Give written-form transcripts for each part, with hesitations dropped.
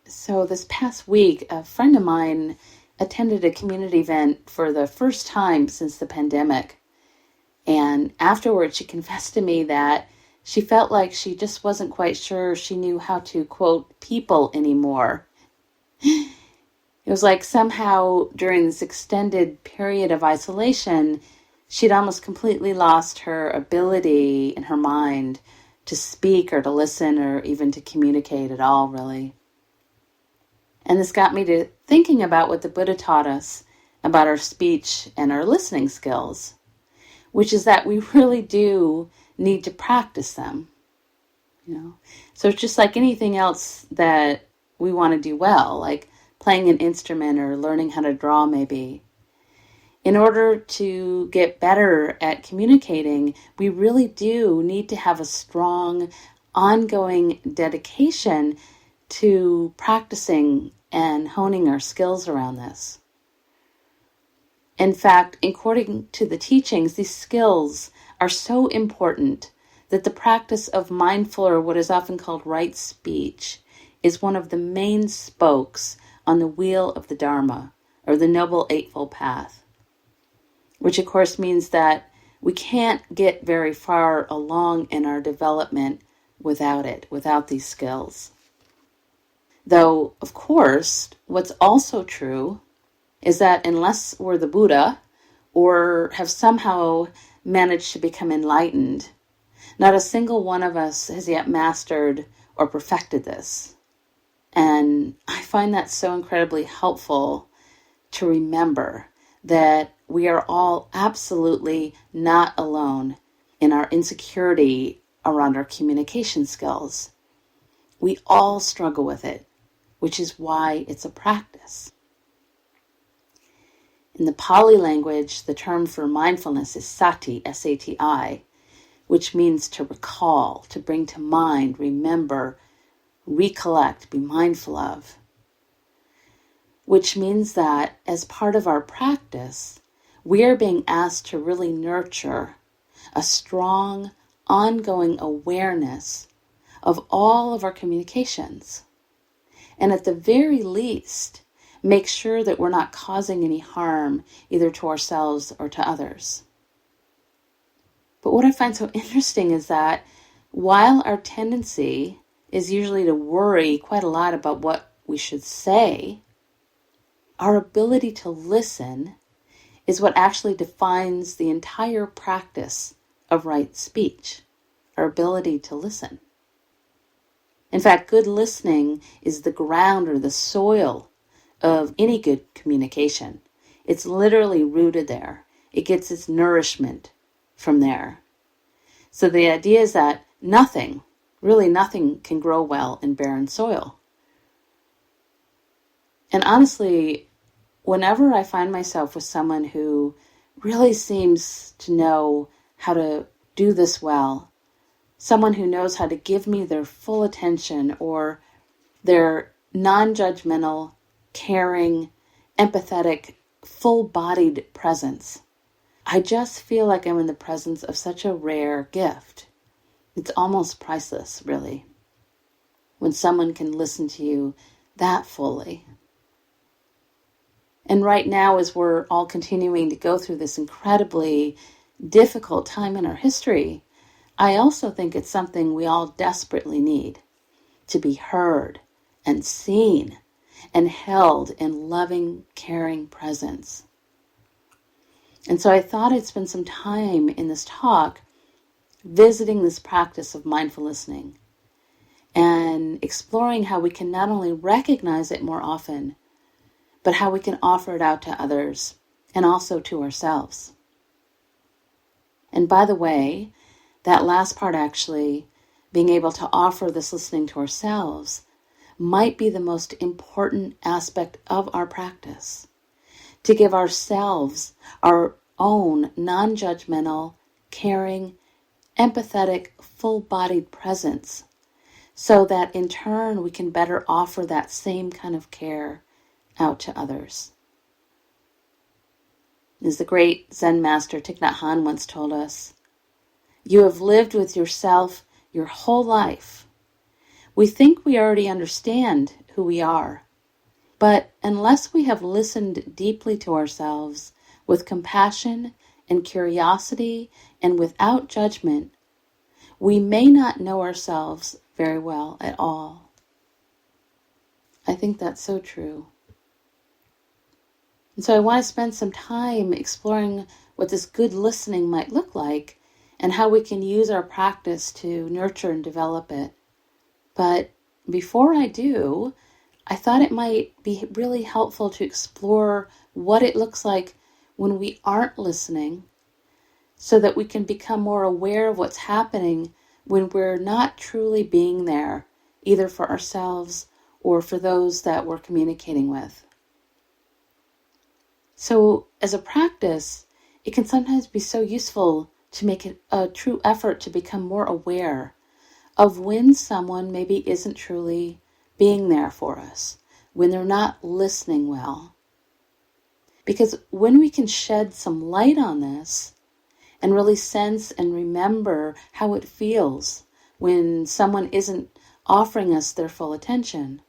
So this past week, a friend of mine attended a community event for the first time since the pandemic. And afterwards, she confessed to me that she felt like she just wasn't quite sure she knew how to, quote, people anymore. It was like somehow during this extended period of isolation, she'd almost completely lost her ability in her mind to speak or to listen or even to communicate at all, really. And this got me to thinking about what the Buddha taught us about our speech and our listening skills, which is that we really do need to practice them. So it's just like anything else that we want to do well, like playing an instrument or learning how to draw maybe. In order to get better at communicating, we really do need to have a strong, ongoing dedication to practicing and honing our skills around this. In fact, according to the teachings, these skills are so important that the practice of mindful, or what is often called right speech, is one of the main spokes on the wheel of the Dharma, or the Noble Eightfold Path, which of course means that we can't get very far along in our development without these skills. Though, of course, what's also true is that unless we're the Buddha or have somehow managed to become enlightened, not a single one of us has yet mastered or perfected this. And I find that so incredibly helpful to remember that we are all absolutely not alone in our insecurity around our communication skills. We all struggle with it, which is why it's a practice. In the Pali language, the term for mindfulness is sati, S-A-T-I, which means to recall, to bring to mind, remember, recollect, be mindful of. Which means that as part of our practice, we are being asked to really nurture a strong, ongoing awareness of all of our communications. And at the very least, make sure that we're not causing any harm either to ourselves or to others. But what I find so interesting is that while our tendency is usually to worry quite a lot about what we should say, our ability to listen is what actually defines the entire practice of right speech, our ability to listen. In fact, good listening is the ground or the soil of any good communication. It's literally rooted there. It gets its nourishment from there. So the idea is that nothing, really nothing, can grow well in barren soil. And honestly, whenever I find myself with someone who really seems to know how to do this well, someone who knows how to give me their full attention or their non-judgmental, caring, empathetic, full-bodied presence, I just feel like I'm in the presence of such a rare gift. It's almost priceless, really, when someone can listen to you that fully. And right now, as we're all continuing to go through this incredibly difficult time in our history, I also think it's something we all desperately need, to be heard and seen and held in loving, caring presence. And so I thought I'd spend some time in this talk visiting this practice of mindful listening and exploring how we can not only recognize it more often, but how we can offer it out to others and also to ourselves. And by the way, that last part actually, being able to offer this listening to ourselves, might be the most important aspect of our practice. To give ourselves our own non-judgmental, caring, empathetic, full-bodied presence, so that in turn we can better offer that same kind of care out to others. As the great Zen master Thich Nhat Hanh once told us, you have lived with yourself your whole life, We think we already understand who we are. But unless we have listened deeply to ourselves with compassion and curiosity and without judgment, we may not know ourselves very well at all. I think that's so true. And so I want to spend some time exploring what this good listening might look like and how we can use our practice to nurture and develop it. But before I do, I thought it might be really helpful to explore what it looks like when we aren't listening, so that we can become more aware of what's happening when we're not truly being there, either for ourselves or for those that we're communicating with. So as a practice, it can sometimes be so useful to make it a true effort to become more aware of when someone maybe isn't truly being there for us, when they're not listening well. Because when we can shed some light on this and really sense and remember how it feels when someone isn't offering us their full attention,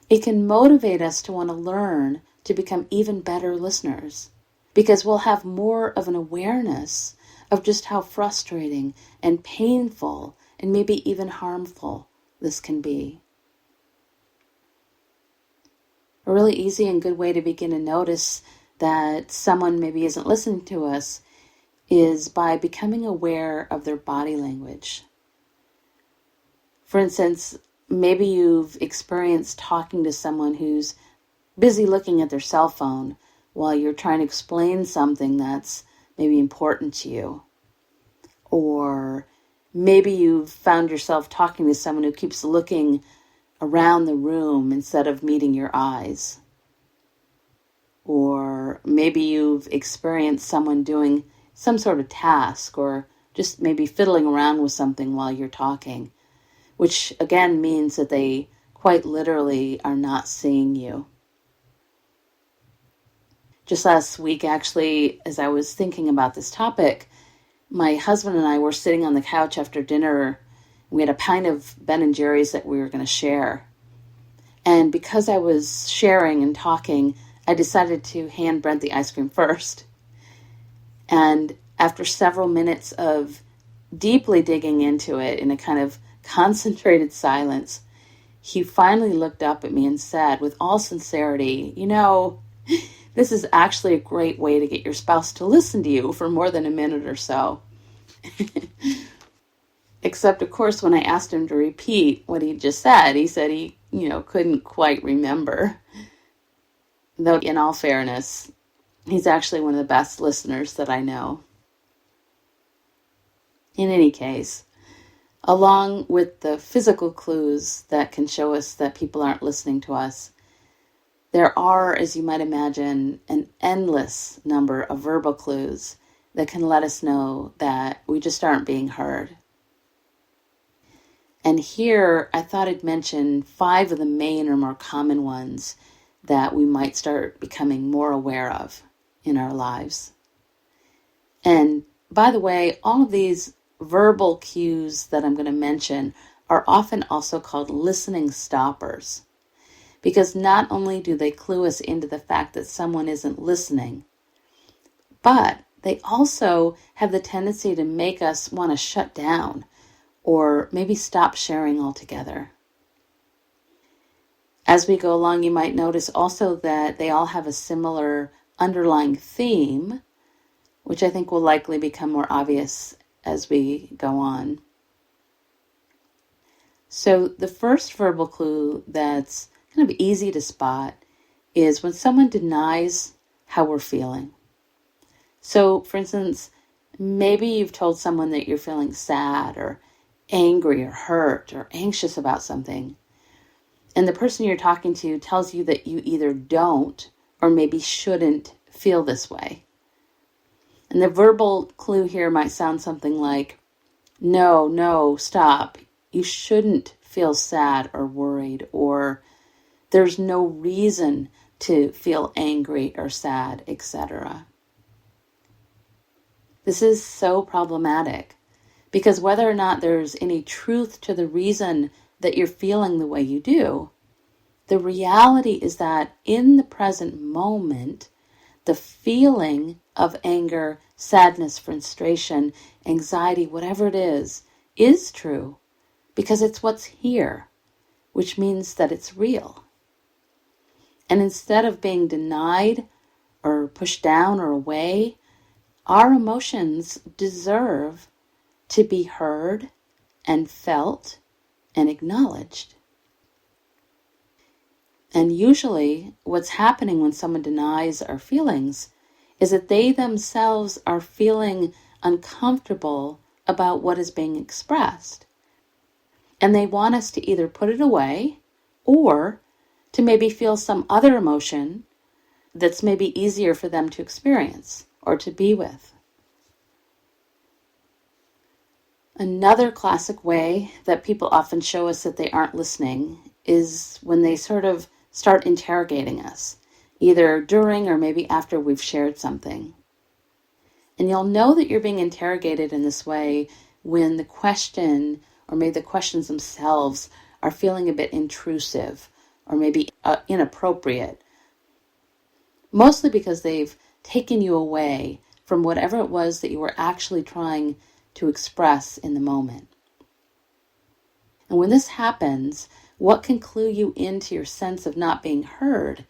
it can motivate us to want to learn to become even better listeners, because we'll have more of an awareness of just how frustrating and painful and maybe even harmful this can be. A really easy and good way to begin to notice that someone maybe isn't listening to us is by becoming aware of their body language. For instance, maybe you've experienced talking to someone who's busy looking at their cell phone while you're trying to explain something that's maybe important to you. Or maybe you've found yourself talking to someone who keeps looking around the room instead of meeting your eyes. Or maybe you've experienced someone doing some sort of task or just maybe fiddling around with something while you're talking, which again means that they quite literally are not seeing you. Just last week, actually, as I was thinking about this topic, my husband and I were sitting on the couch after dinner. We had a pint of Ben & Jerry's that we were going to share. And because I was sharing and talking, I decided to hand Brent the ice cream first. And after several minutes of deeply digging into it in a kind of concentrated silence, he finally looked up at me and said, with all sincerity, this is actually a great way to get your spouse to listen to you for more than a minute or so. Except, of course, when I asked him to repeat what he just said, he said he, couldn't quite remember. Though, in all fairness, he's actually one of the best listeners that I know. In any case, along with the physical clues that can show us that people aren't listening to us, there are, as you might imagine, an endless number of verbal clues that can let us know that we just aren't being heard. And here, I thought I'd mention 5 of the main or more common ones that we might start becoming more aware of in our lives. And by the way, all of these verbal cues that I'm going to mention are often also called listening stoppers, because not only do they clue us into the fact that someone isn't listening, but they also have the tendency to make us want to shut down or maybe stop sharing altogether. As we go along, you might notice also that they all have a similar underlying theme, which I think will likely become more obvious as we go on. So the first verbal clue that's kind of easy to spot is when someone denies how we're feeling. So, for instance, maybe you've told someone that you're feeling sad or angry or hurt or anxious about something, and the person you're talking to tells you that you either don't or maybe shouldn't feel this way. And the verbal clue here might sound something like, no, stop. You shouldn't feel sad or worried, or there's no reason to feel angry or sad, etc. This is so problematic because whether or not there's any truth to the reason that you're feeling the way you do. The reality is that in the present moment, the feeling of anger, sadness, frustration, anxiety, whatever it is true because it's what's here, which means that it's real. And instead of being denied or pushed down or away, our emotions deserve to be heard and felt and acknowledged. And usually what's happening when someone denies our feelings is that they themselves are feeling uncomfortable about what is being expressed. And they want us to either put it away or to maybe feel some other emotion that's maybe easier for them to experience or to be with. Another classic way that people often show us that they aren't listening is when they sort of start interrogating us, either during or maybe after we've shared something. And you'll know that you're being interrogated in this way when the question or maybe the questions themselves are feeling a bit intrusive or maybe inappropriate, mostly because they've taken you away from whatever it was that you were actually trying to express in the moment. And when this happens, what can clue you into your sense of not being heard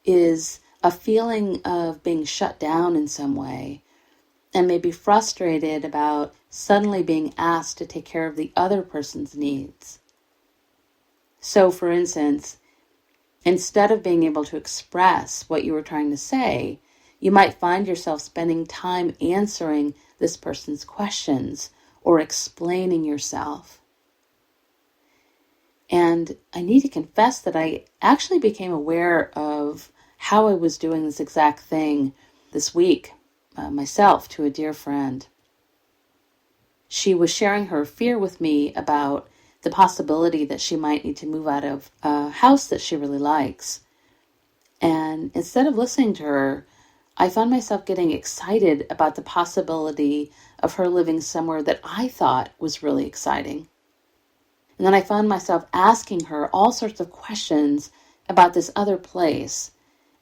is a feeling of being shut down in some way and maybe frustrated about suddenly being asked to take care of the other person's needs. So, for instance, instead of being able to express what you were trying to say, you might find yourself spending time answering this person's questions or explaining yourself. And I need to confess that I actually became aware of how I was doing this exact thing this week myself to a dear friend. She was sharing her fear with me about the possibility that she might need to move out of a house that she really likes. And instead of listening to her, I found myself getting excited about the possibility of her living somewhere that I thought was really exciting. And then I found myself asking her all sorts of questions about this other place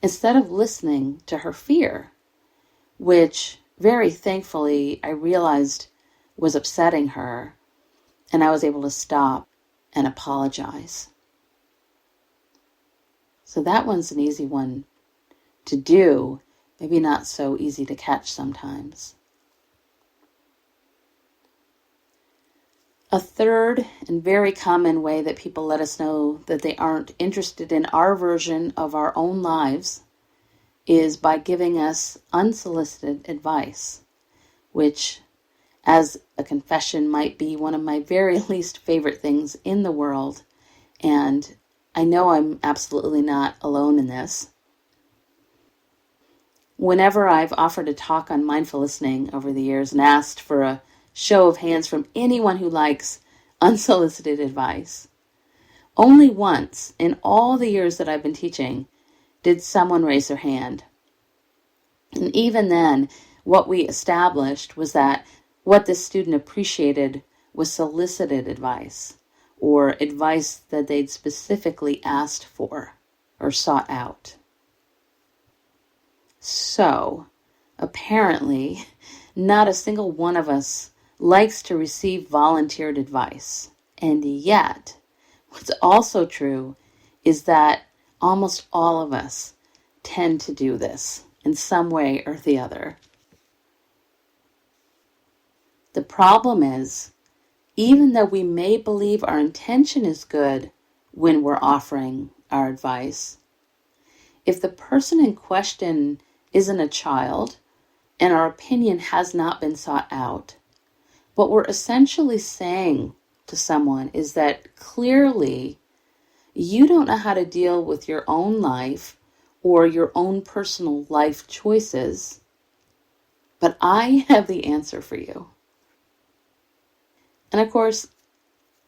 instead of listening to her fear, which very thankfully I realized was upsetting her, and I was able to stop and apologize. So that one's an easy one to do, maybe not so easy to catch sometimes. A third and very common way that people let us know that they aren't interested in our version of our own lives is by giving us unsolicited advice, which, as a confession, might be one of my very least favorite things in the world. And I know I'm absolutely not alone in this. Whenever I've offered a talk on mindful listening over the years and asked for a show of hands from anyone who likes unsolicited advice, only once in all the years that I've been teaching did someone raise their hand. And even then, what we established was that what this student appreciated was solicited advice, or advice that they'd specifically asked for or sought out. So, apparently, not a single one of us likes to receive volunteered advice. And yet, what's also true is that almost all of us tend to do this in some way or the other. The problem is, even though we may believe our intention is good when we're offering our advice, if the person in question isn't a child and our opinion has not been sought out, what we're essentially saying to someone is that clearly you don't know how to deal with your own life or your own personal life choices, but I have the answer for you. And of course,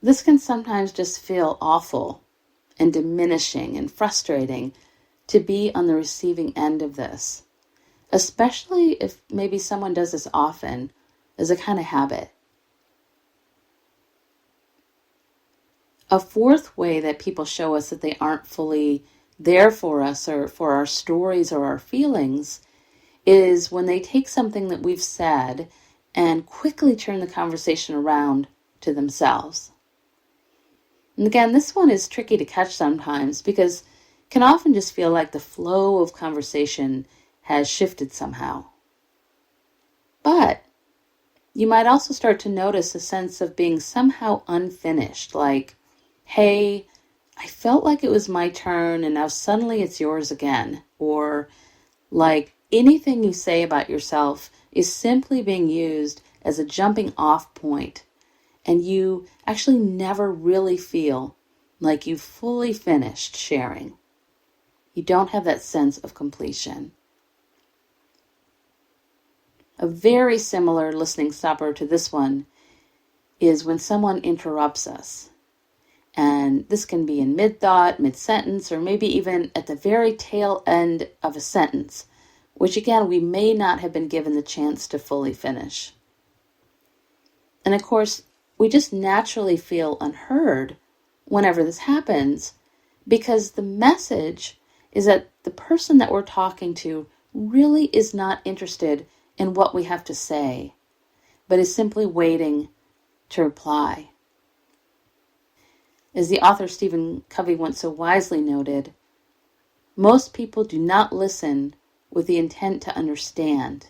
this can sometimes just feel awful and diminishing and frustrating to be on the receiving end of this, especially if maybe someone does this often as a kind of habit. A fourth way that people show us that they aren't fully there for us or for our stories or our feelings is when they take something that we've said and quickly turn the conversation around to themselves. And again, this one is tricky to catch sometimes because it can often just feel like the flow of conversation has shifted somehow. But you might also start to notice a sense of being somehow unfinished, like, hey, I felt like it was my turn and now suddenly it's yours again. Or like, anything you say about yourself is simply being used as a jumping off point, and you actually never really feel like you've fully finished sharing. You don't have that sense of completion. A very similar listening stopper to this one is when someone interrupts us. And this can be in mid-thought, mid-sentence, or maybe even at the very tail end of a sentence, which again, we may not have been given the chance to fully finish. And of course, we just naturally feel unheard whenever this happens, because the message is that the person that we're talking to really is not interested in what we have to say, but is simply waiting to reply. As the author Stephen Covey once so wisely noted, most people do not listen with the intent to understand.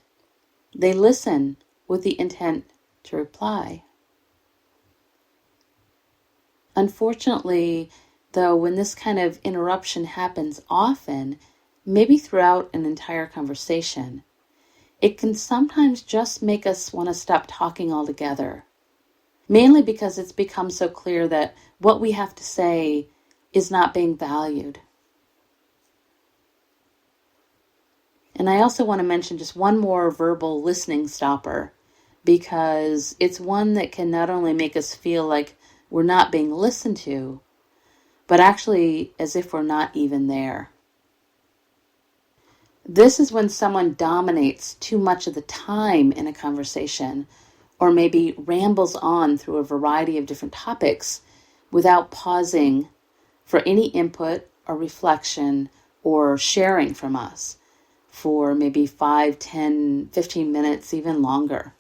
They listen with the intent to reply. Unfortunately, though, when this kind of interruption happens often, maybe throughout an entire conversation, it can sometimes just make us want to stop talking altogether. Mainly because it's become so clear that what we have to say is not being valued. And I also want to mention just one more verbal listening stopper, because it's one that can not only make us feel like we're not being listened to, but actually as if we're not even there. This is when someone dominates too much of the time in a conversation, or maybe rambles on through a variety of different topics without pausing for any input or reflection or sharing from us for maybe 5, 10, 15 minutes, even longer.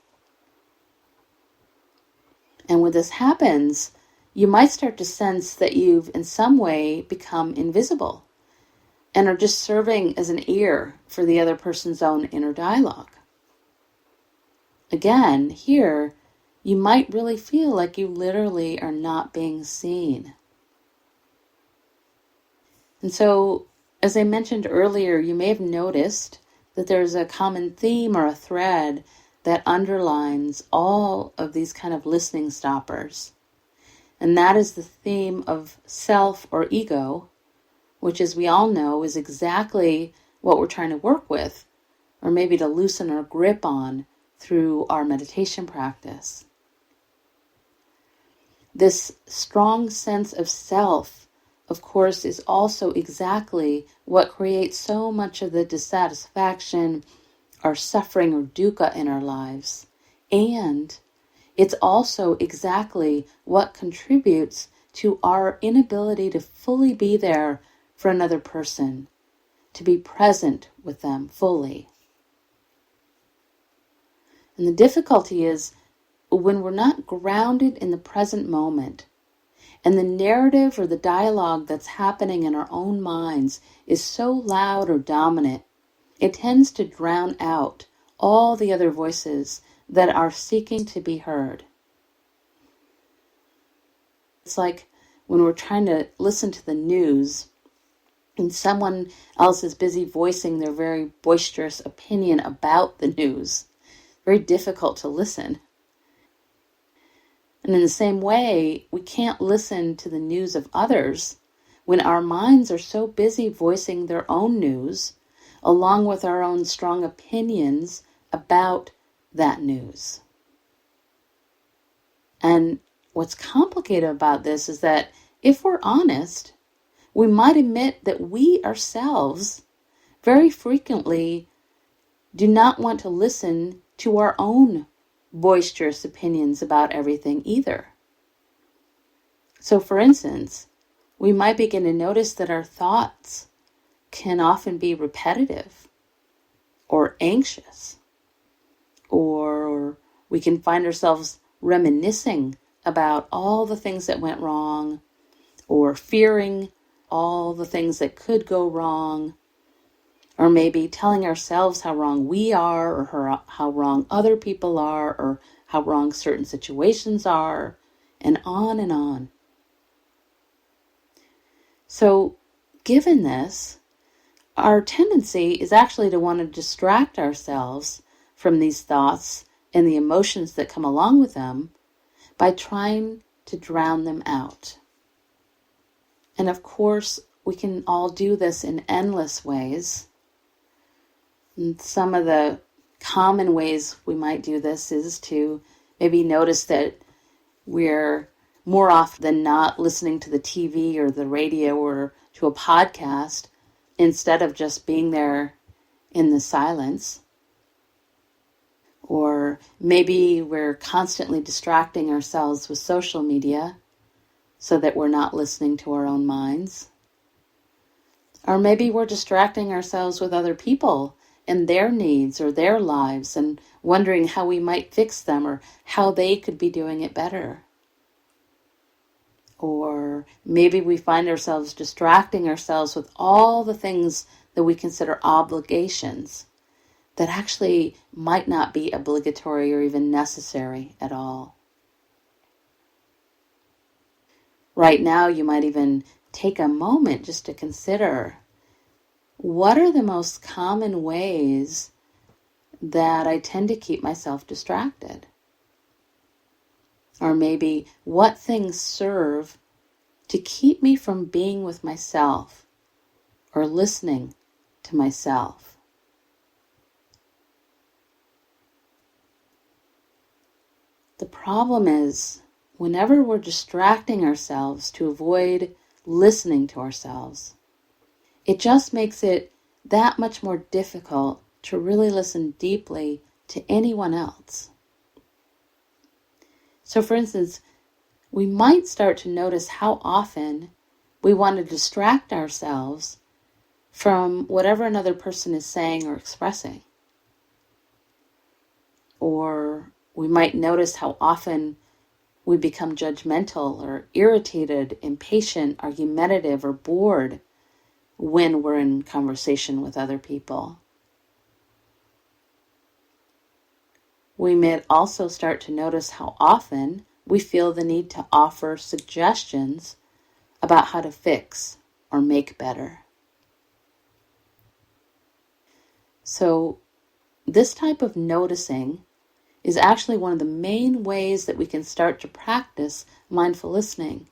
And when this happens, you might start to sense that you've in some way become invisible and are just serving as an ear for the other person's own inner dialogue. Again, here, you might really feel like you literally are not being seen. And so, as I mentioned earlier, you may have noticed that there's a common theme or a thread that underlines all of these kind of listening stoppers. And that is the theme of self or ego, which, as we all know, is exactly what we're trying to work with, or maybe to loosen our grip on through our meditation practice. This strong sense of self, of course, is also exactly what creates so much of the dissatisfaction or suffering or dukkha in our lives. And it's also exactly what contributes to our inability to fully be there for another person, to be present with them fully. And the difficulty is when we're not grounded in the present moment, and the narrative or the dialogue that's happening in our own minds is so loud or dominant, it tends to drown out all the other voices that are seeking to be heard. It's like when we're trying to listen to the news and someone else is busy voicing their very boisterous opinion about the news. Very difficult to listen. And in the same way, we can't listen to the news of others when our minds are so busy voicing their own news, along with our own strong opinions about that news. And what's complicated about this is that if we're honest, we might admit that we ourselves very frequently do not want to listen to our own boisterous opinions about everything either. So for instance, we might begin to notice that our thoughts can often be repetitive or anxious, or we can find ourselves reminiscing about all the things that went wrong, or fearing all the things that could go wrong, or maybe telling ourselves how wrong we are, or how wrong other people are, or how wrong certain situations are, and on and on. So, given this, our tendency is actually to want to distract ourselves from these thoughts and the emotions that come along with them by trying to drown them out. And of course, we can all do this in endless ways. And some of the common ways we might do this is to maybe notice that we're more often than not listening to the TV or the radio or to a podcast instead of just being there in the silence. Or maybe we're constantly distracting ourselves with social media so that we're not listening to our own minds. Or maybe we're distracting ourselves with other people and their needs or their lives and wondering how we might fix them or how they could be doing it better. Or maybe we find ourselves distracting ourselves with all the things that we consider obligations that actually might not be obligatory or even necessary at all. Right now, you might even take a moment just to consider, what are the most common ways that I tend to keep myself distracted? Or maybe, what things serve to keep me from being with myself or listening to myself? The problem is, whenever we're distracting ourselves to avoid listening to ourselves, it just makes it that much more difficult to really listen deeply to anyone else. So for instance, we might start to notice how often we want to distract ourselves from whatever another person is saying or expressing. Or we might notice how often we become judgmental or irritated, impatient, argumentative, or bored when we're in conversation with other people. We may also start to notice how often we feel the need to offer suggestions about how to fix or make better. So this type of noticing is actually one of the main ways that we can start to practice mindful listening.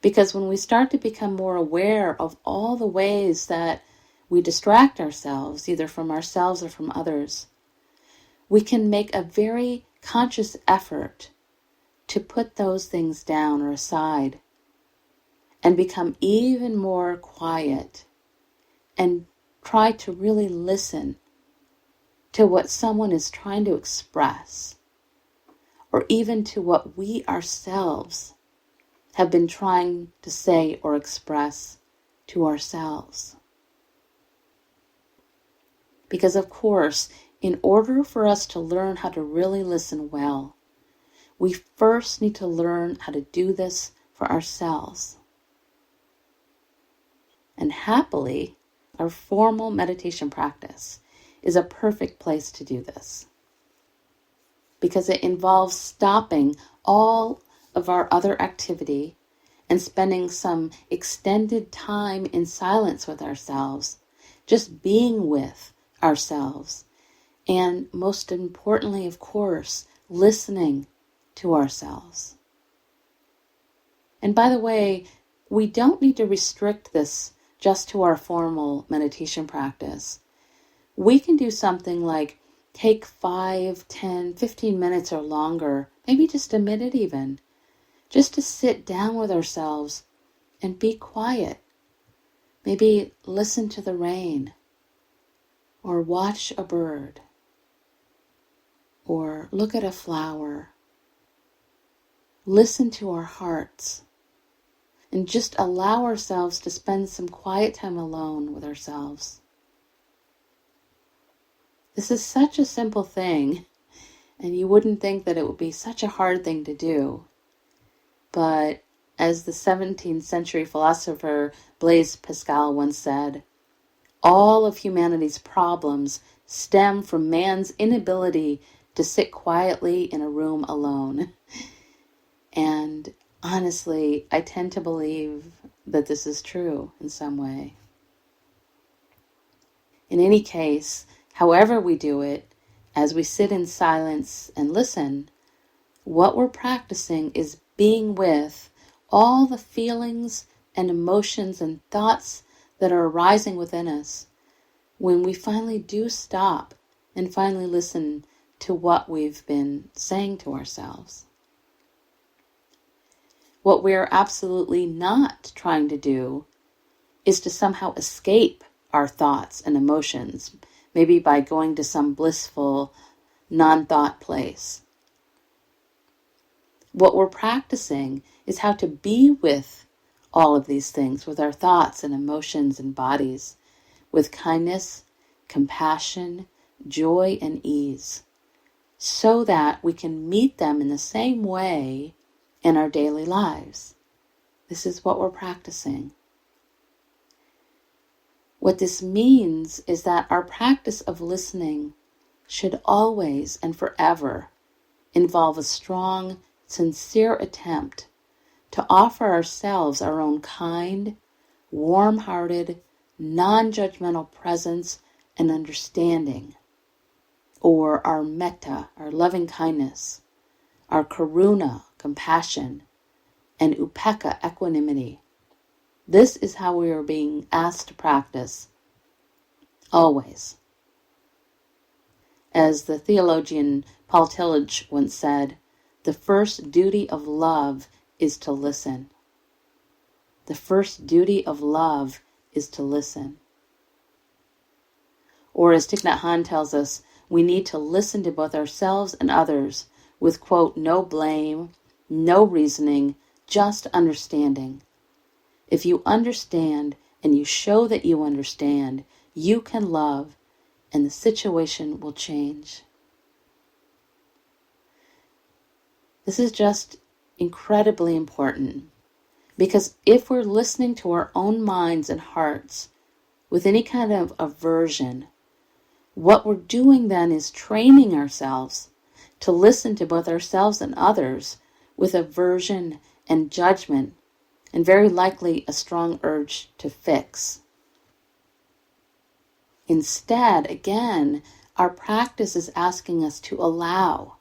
Because when we start to become more aware of all the ways that we distract ourselves, either from ourselves or from others, we can make a very conscious effort to put those things down or aside and become even more quiet and try to really listen to what someone is trying to express, or even to what we ourselves have been trying to say or express to ourselves. Because of course, in order for us to learn how to really listen well, we first need to learn how to do this for ourselves. And happily, our formal meditation practice is a perfect place to do this, because it involves stopping all of our other activity and spending some extended time in silence with ourselves, just being with ourselves, and most importantly, of course, listening to ourselves. And by the way, we don't need to restrict this just to our formal meditation practice. We can do something like take 5, 10, 15 minutes or longer, maybe just a minute even, just to sit down with ourselves and be quiet. Maybe listen to the rain, or watch a bird, or look at a flower. Listen to our hearts and just allow ourselves to spend some quiet time alone with ourselves. This is such a simple thing, and you wouldn't think that it would be such a hard thing to do. But as the 17th century philosopher Blaise Pascal once said, all of humanity's problems stem from man's inability to sit quietly in a room alone. And honestly, I tend to believe that this is true in some way. In any case, however we do it, as we sit in silence and listen, what we're practicing is being with all the feelings and emotions and thoughts that are arising within us when we finally do stop and finally listen to what we've been saying to ourselves. What we're absolutely not trying to do is to somehow escape our thoughts and emotions, maybe by going to some blissful, non-thought place. What we're practicing is how to be with all of these things, with our thoughts and emotions and bodies, with kindness, compassion, joy, and ease, so that we can meet them in the same way in our daily lives. This is what we're practicing. What this means is that our practice of listening should always and forever involve a strong, sincere attempt to offer ourselves our own kind, warm-hearted, non-judgmental presence and understanding, or our metta, our loving kindness, our karuna, compassion, and upekkha, equanimity. This is how we are being asked to practice, always. As the theologian Paul Tillich once said, the first duty of love is to listen. The first duty of love is to listen. Or as Thich Nhat Hanh tells us, we need to listen to both ourselves and others with, quote, no blame, no reasoning, just understanding. If you understand and you show that you understand, you can love and the situation will change. This is just incredibly important because if we're listening to our own minds and hearts with any kind of aversion, what we're doing then is training ourselves to listen to both ourselves and others with aversion and judgment, and very likely a strong urge to fix. Instead, again, our practice is asking us to allow,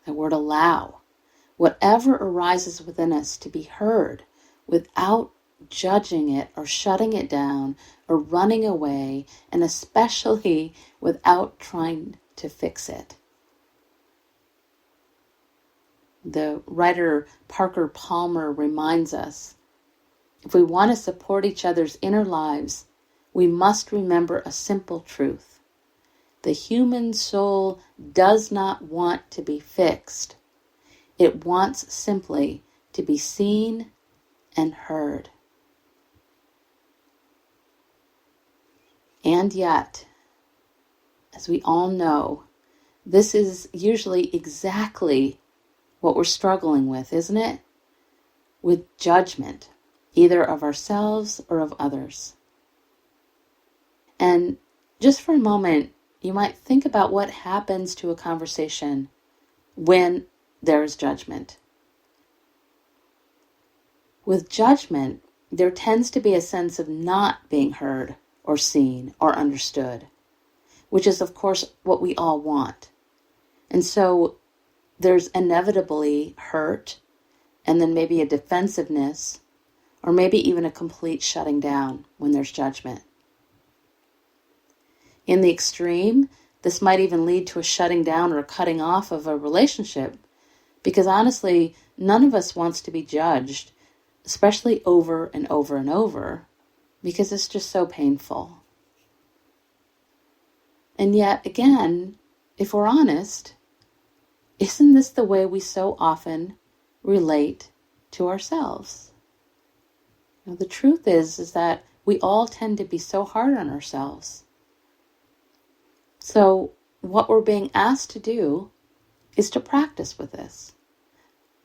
the word allow, whatever arises within us to be heard without judging it or shutting it down or running away, and especially without trying to fix it. The writer Parker Palmer reminds us, if we want to support each other's inner lives, we must remember a simple truth. The human soul does not want to be fixed. It wants simply to be seen and heard. And yet, as we all know, this is usually exactly what we're struggling with, isn't it? With judgment, either of ourselves or of others. And just for a moment, you might think about what happens to a conversation when there is judgment. With judgment, there tends to be a sense of not being heard or seen or understood, which is, of course, what we all want. And so there's inevitably hurt, and then maybe a defensiveness, or maybe even a complete shutting down when there's judgment. In the extreme, this might even lead to a shutting down or a cutting off of a relationship, because honestly, none of us wants to be judged, especially over and over and over, because it's just so painful. And yet, again, if we're honest, isn't this the way we so often relate to ourselves? The truth is that we all tend to be so hard on ourselves. So what we're being asked to do is to practice with this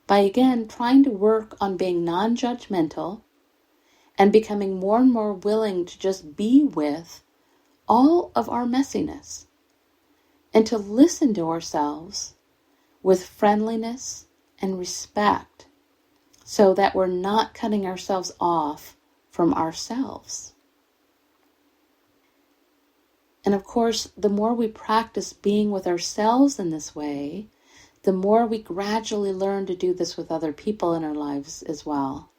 by, again, trying to work on being non-judgmental and becoming more and more willing to just be with all of our messiness and to listen to ourselves with friendliness and respect so that we're not cutting ourselves off from ourselves. And of course, the more we practice being with ourselves in this way, the more we gradually learn to do this with other people in our lives as well.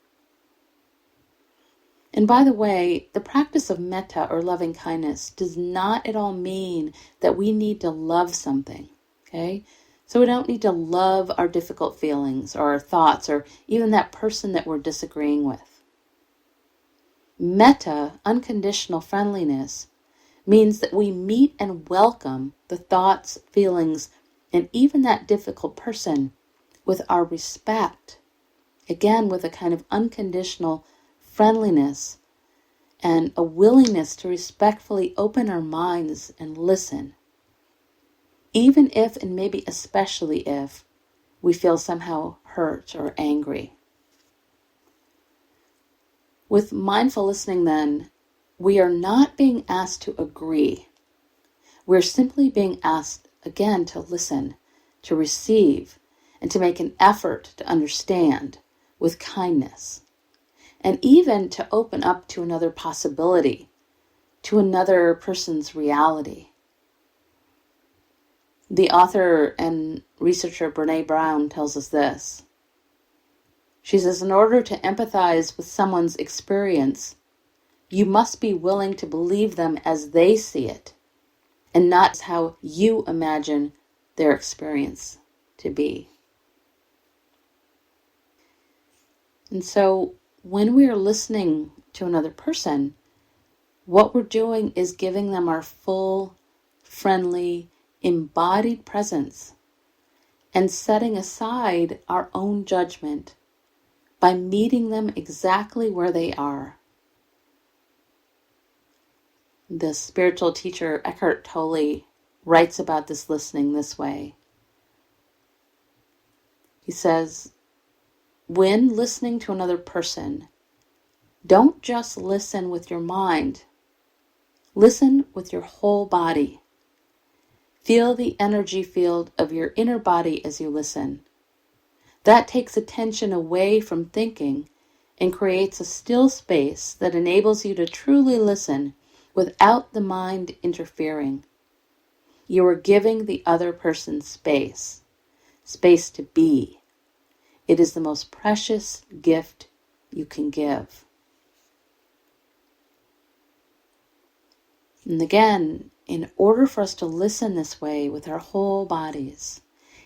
And by the way, the practice of metta or loving kindness does not at all mean that we need to love something, okay? So we don't need to love our difficult feelings or our thoughts or even that person that we're disagreeing with. Metta, unconditional friendliness, means that we meet and welcome the thoughts, feelings, and even that difficult person with our respect. Again, with a kind of unconditional friendliness and a willingness to respectfully open our minds and listen, even if, and maybe especially if, we feel somehow hurt or angry. With mindful listening then, we are not being asked to agree. We're simply being asked, again, to listen, to receive, and to make an effort to understand with kindness, and even to open up to another possibility, to another person's reality. The author and researcher Brené Brown tells us this. She says, in order to empathize with someone's experience, you must be willing to believe them as they see it, and not as how you imagine their experience to be. And so when we are listening to another person, what we're doing is giving them our full, friendly, embodied presence and setting aside our own judgment by meeting them exactly where they are. The spiritual teacher Eckhart Tolle writes about this listening this way. He says, when listening to another person, don't just listen with your mind. Listen with your whole body. Feel the energy field of your inner body as you listen. That takes attention away from thinking and creates a still space that enables you to truly listen without the mind interfering. You are giving the other person space to be. It is the most precious gift you can give. And again, in order for us to listen this way with our whole bodies,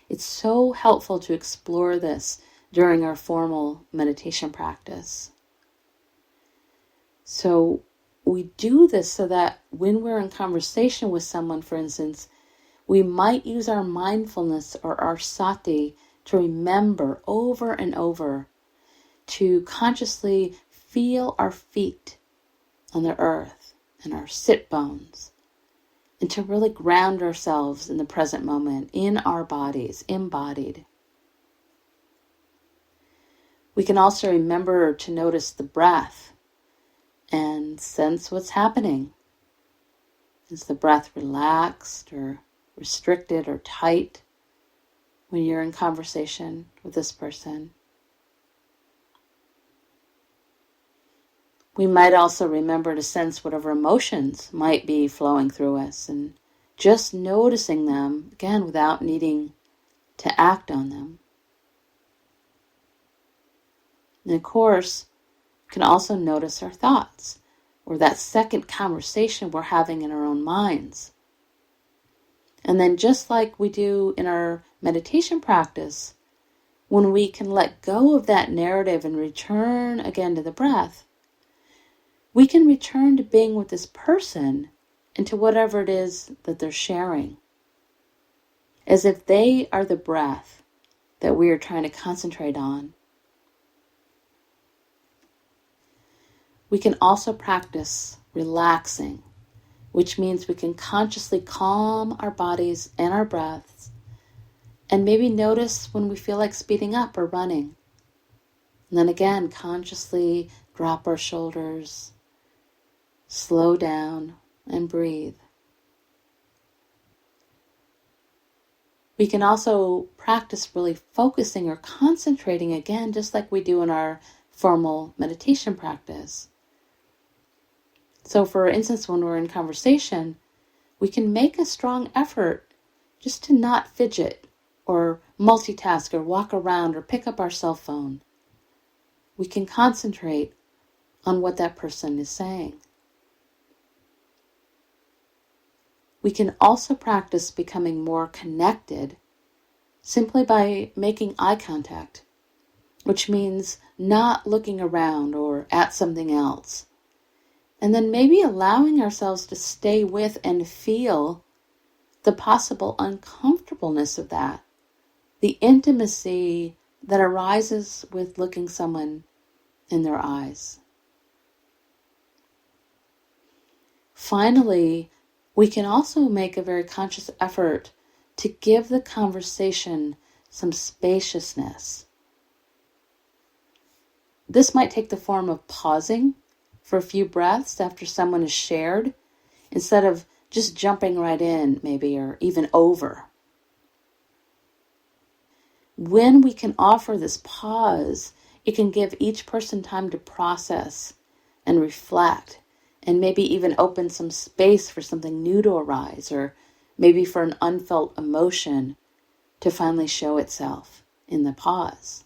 it's so helpful to explore this during our formal meditation practice. So we do this so that when we're in conversation with someone, for instance, we might use our mindfulness or our sati to remember over and over, to consciously feel our feet on the earth and our sit bones, and to really ground ourselves in the present moment, in our bodies, embodied. We can also remember to notice the breath and sense what's happening. Is the breath relaxed or restricted or tight when you're in conversation with this person? We might also remember to sense whatever emotions might be flowing through us and just noticing them, again, without needing to act on them. And of course, we can also notice our thoughts or that second conversation we're having in our own minds. And then just like we do in our meditation practice, when we can let go of that narrative and return again to the breath, we can return to being with this person and to whatever it is that they're sharing, as if they are the breath that we are trying to concentrate on. We can also practice relaxing, which means we can consciously calm our bodies and our breaths, and maybe notice when we feel like speeding up or running. And then again, consciously drop our shoulders, slow down, and breathe. We can also practice really focusing or concentrating again, just like we do in our formal meditation practice. So for instance, when we're in conversation, we can make a strong effort just to not fidget or multitask or walk around or pick up our cell phone. We can concentrate on what that person is saying. We can also practice becoming more connected simply by making eye contact, which means not looking around or at something else. And then maybe allowing ourselves to stay with and feel the possible uncomfortableness of that, the intimacy that arises with looking someone in their eyes. Finally, we can also make a very conscious effort to give the conversation some spaciousness. This might take the form of pausing for a few breaths after someone is shared, instead of just jumping right in, maybe, or even over. When we can offer this pause, it can give each person time to process and reflect, and maybe even open some space for something new to arise, or maybe for an unfelt emotion to finally show itself in the pause.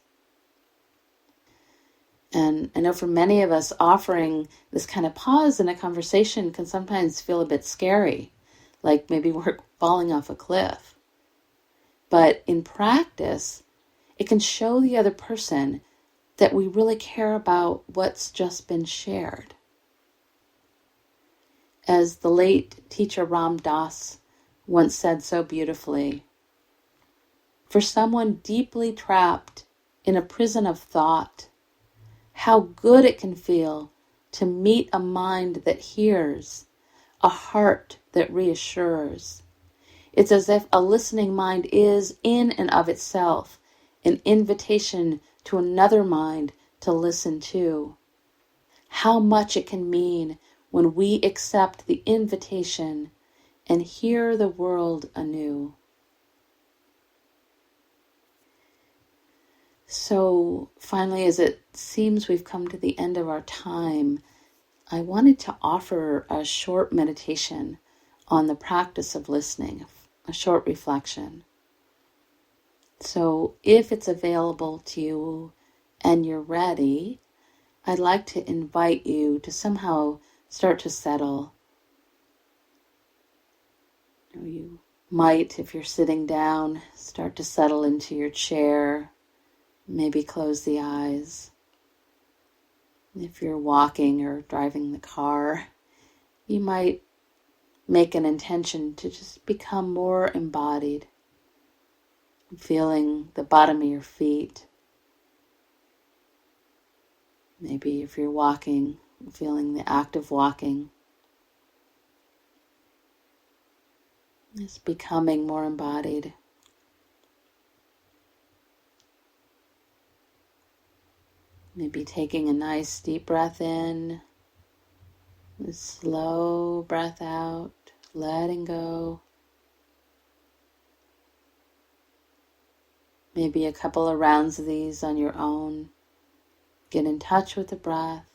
And I know for many of us, offering this kind of pause in a conversation can sometimes feel a bit scary, like maybe we're falling off a cliff. But in practice, it can show the other person that we really care about what's just been shared. As the late teacher Ram Dass once said so beautifully, for someone deeply trapped in a prison of thought, how good it can feel to meet a mind that hears, a heart that reassures. It's as if a listening mind is, in and of itself, an invitation to another mind to listen to. How much it can mean when we accept the invitation and hear the world anew. So finally, as it seems we've come to the end of our time, I wanted to offer a short meditation on the practice of listening, a short reflection. So if it's available to you and you're ready, I'd like to invite you to somehow start to settle. You might, if you're sitting down, start to settle into your chair. Maybe close the eyes. If you're walking or driving the car, you might make an intention to just become more embodied, feeling the bottom of your feet. Maybe if you're walking, feeling the act of walking. Just becoming more embodied. Maybe taking a nice deep breath in, a slow breath out, letting go. Maybe a couple of rounds of these on your own. Get in touch with the breath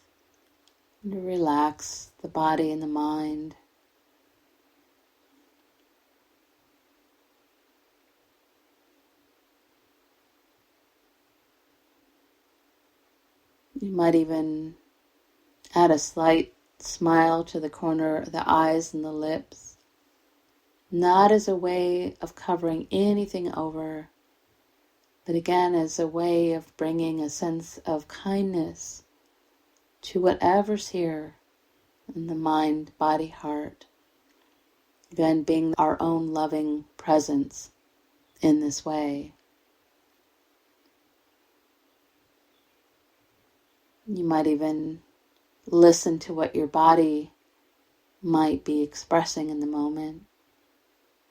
and relax the body and the mind. You might even add a slight smile to the corner of the eyes and the lips, not as a way of covering anything over, but again as a way of bringing a sense of kindness to whatever's here in the mind, body, heart. Again, being our own loving presence in this way. You might even listen to what your body might be expressing in the moment.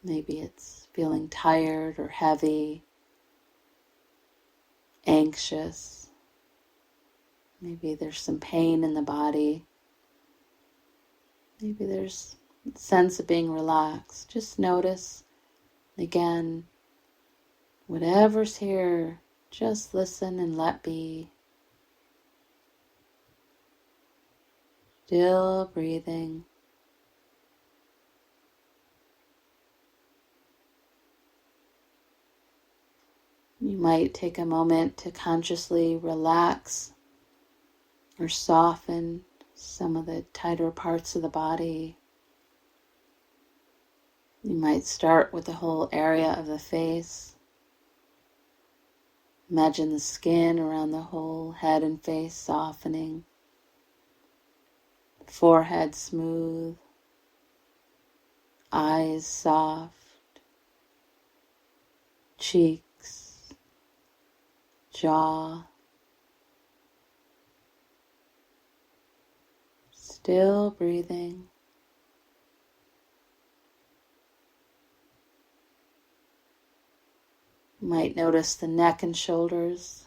Maybe it's feeling tired or heavy, anxious. Maybe there's some pain in the body. Maybe there's a sense of being relaxed. Just notice, again, whatever's here, just listen and let be. Still breathing. You might take a moment to consciously relax or soften some of the tighter parts of the body. You might start with the whole area of the face. Imagine the skin around the whole head and face softening. Forehead smooth. Eyes soft. Cheeks. Jaw. Still breathing. You might notice the neck and shoulders,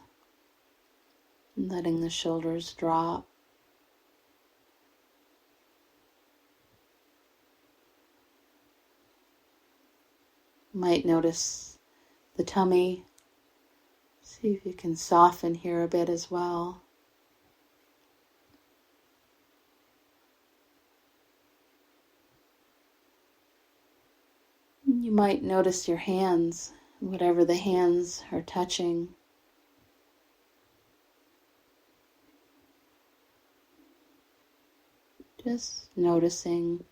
letting the shoulders drop. You might notice the tummy. See if you can soften here a bit as well. You might notice your hands, whatever the hands are touching. Just noticing,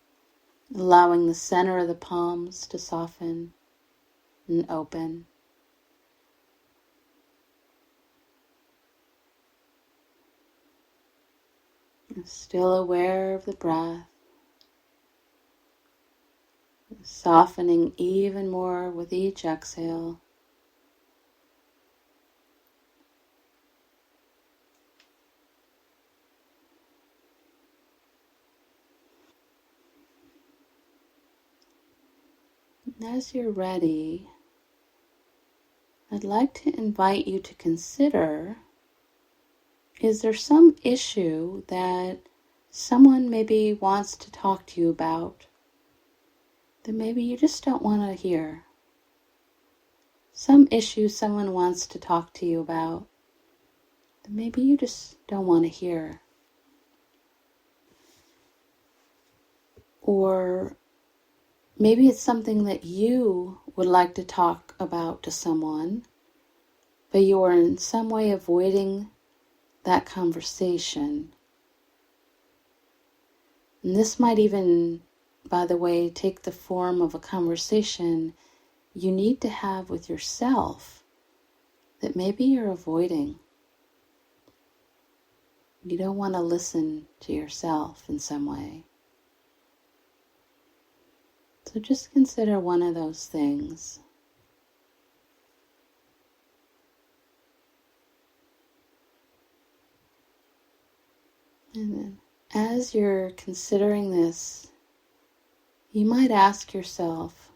allowing the center of the palms to soften and open. Still aware of the breath, softening even more with each exhale. And as you're ready, I'd like to invite you to consider, is there some issue that someone maybe wants to talk to you about that maybe you just don't want to hear? Some issue someone wants to talk to you about that maybe you just don't want to hear. Or maybe it's something that you would like to talk about to someone, but you are in some way avoiding that conversation. And this might even, by the way, take the form of a conversation you need to have with yourself that maybe you're avoiding. You don't want to listen to yourself in some way. So just consider one of those things. And then as you're considering this, you might ask yourself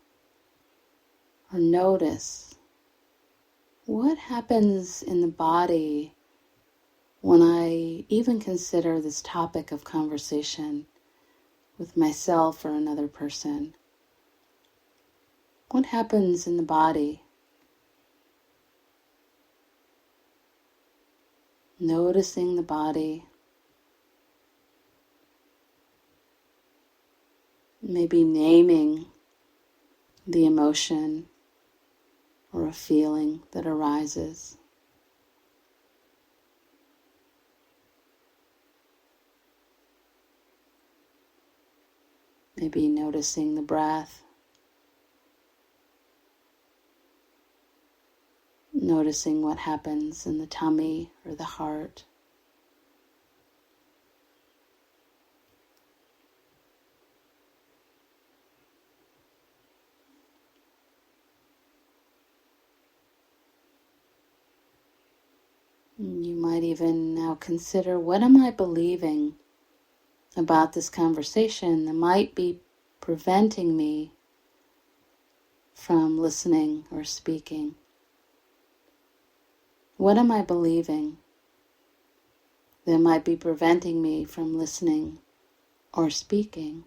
or notice, what happens in the body when I even consider this topic of conversation with myself or another person? What happens in the body? Noticing the body. Maybe naming the emotion or a feeling that arises. Maybe noticing the breath. Noticing what happens in the tummy or the heart. You might even now consider, what am I believing about this conversation that might be preventing me from listening or speaking? What am I believing that might be preventing me from listening or speaking?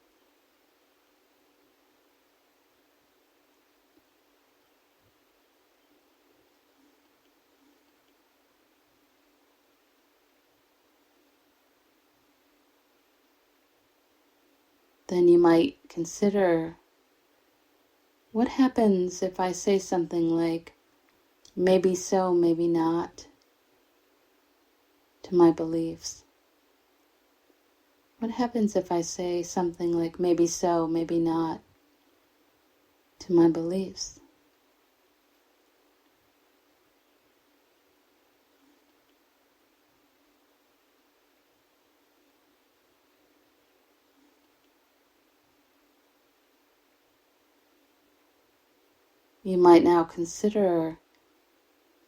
Then you might consider, what happens if I say something like, maybe so, maybe not, to my beliefs? What happens if I say something like, maybe so, maybe not, to my beliefs? You might now consider,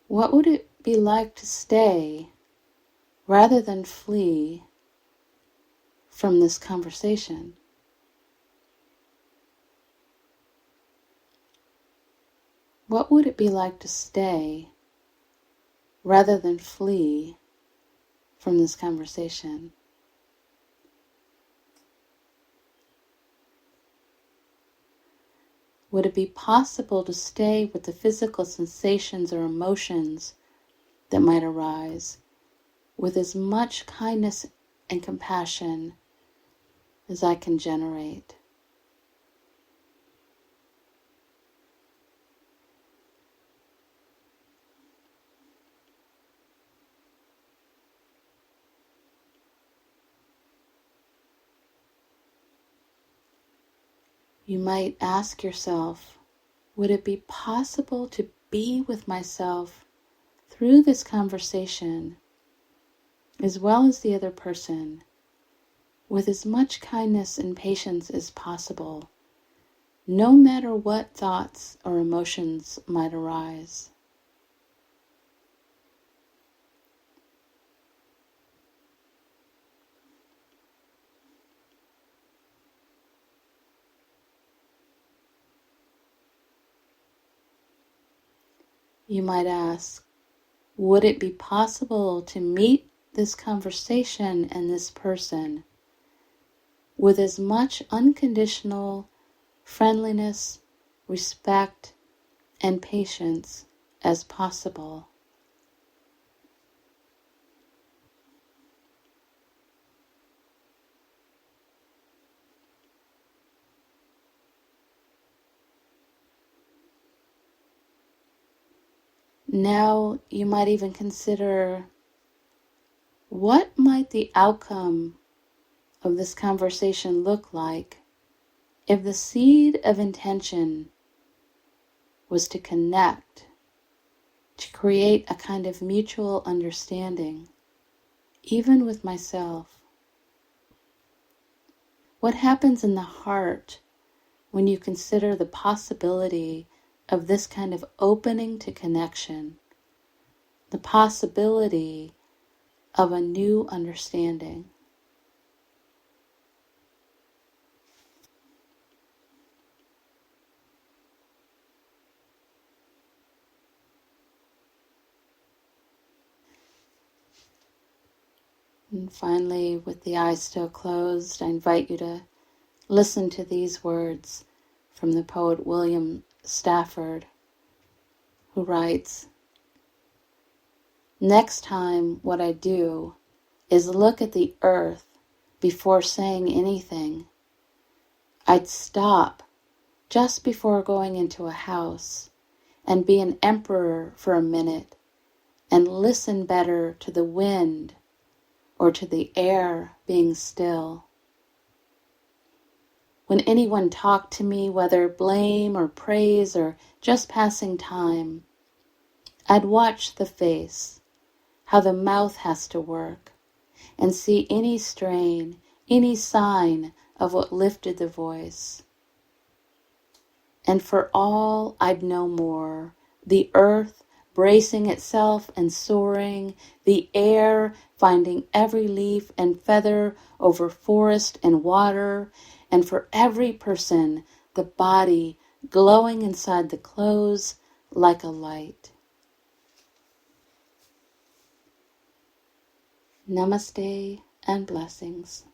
what would it be like to stay rather than flee from this conversation? What would it be like to stay rather than flee from this conversation? Would it be possible to stay with the physical sensations or emotions that might arise with as much kindness and compassion as I can generate? You might ask yourself, would it be possible to be with myself through this conversation, as well as the other person, with as much kindness and patience as possible, no matter what thoughts or emotions might arise? You might ask, would it be possible to meet this conversation and this person with as much unconditional friendliness, respect, and patience as possible? Now you might even consider, what might the outcome of this conversation look like if the seed of intention was to connect, to create a kind of mutual understanding, even with myself? What happens in the heart when you consider the possibility of this kind of opening to connection, the possibility of a new understanding? And finally, with the eyes still closed, I invite you to listen to these words from the poet William Stafford, who writes, "Next time what I do is look at the earth before saying anything. I'd stop just before going into a house and be an emperor for a minute and listen better to the wind or to the air being still. When anyone talked to me, whether blame or praise or just passing time, I'd watch the face, how the mouth has to work, and see any strain, any sign of what lifted the voice. And for all I'd know more, the earth bracing itself and soaring, the air finding every leaf and feather over forest and water, and for every person, the body glowing inside the clothes like a light. Namaste and blessings.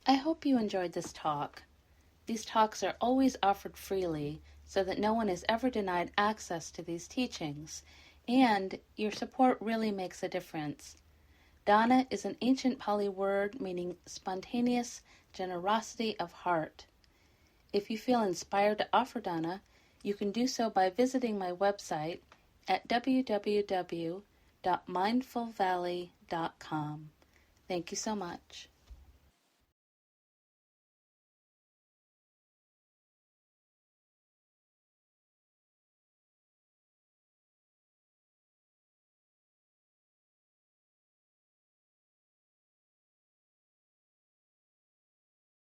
I hope you enjoyed this talk. These talks are always offered freely so that no one is ever denied access to these teachings, and your support really makes a difference. Dana is an ancient Pali word meaning spontaneous generosity of heart. If you feel inspired to offer dana, you can do so by visiting my website at www.mindfulvalley.com. Thank you so much.